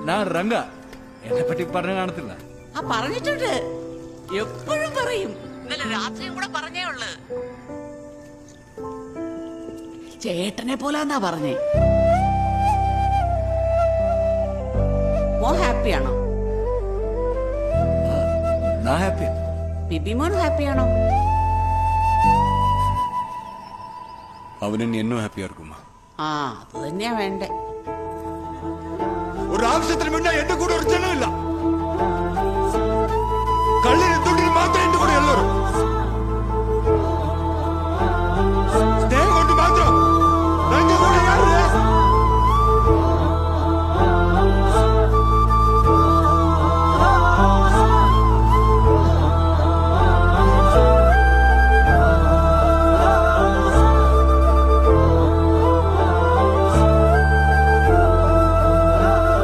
ഞാൻ രംഗ എന്നെ പറ്റി പറഞ്ഞു കാണത്തില്ല. ആ പറഞ്ഞിട്ടുണ്ട്, എപ്പോഴും പറയും. ഇന്നലെ രാത്രിയും കൂടെ പറഞ്ഞേ ഉള്ളു. ചേട്ടനെ പോലാന്നാ പറഞ്ഞേ. മോൻ ഹാപ്പിയാണോ? ഞാൻ ഹാപ്പിയാ. ബിബിമോൻ ഹാപ്പിയാണോ? അവനും എന്നും ഹാപ്പിയാ இருக்குமா? ആ, അത് തന്നെയാ വേണ്ടേ. ഒരു ആവശ്യത്തിന് മുന്നേ എന്റെ കൂടെ ഒരു ജനമില്ല.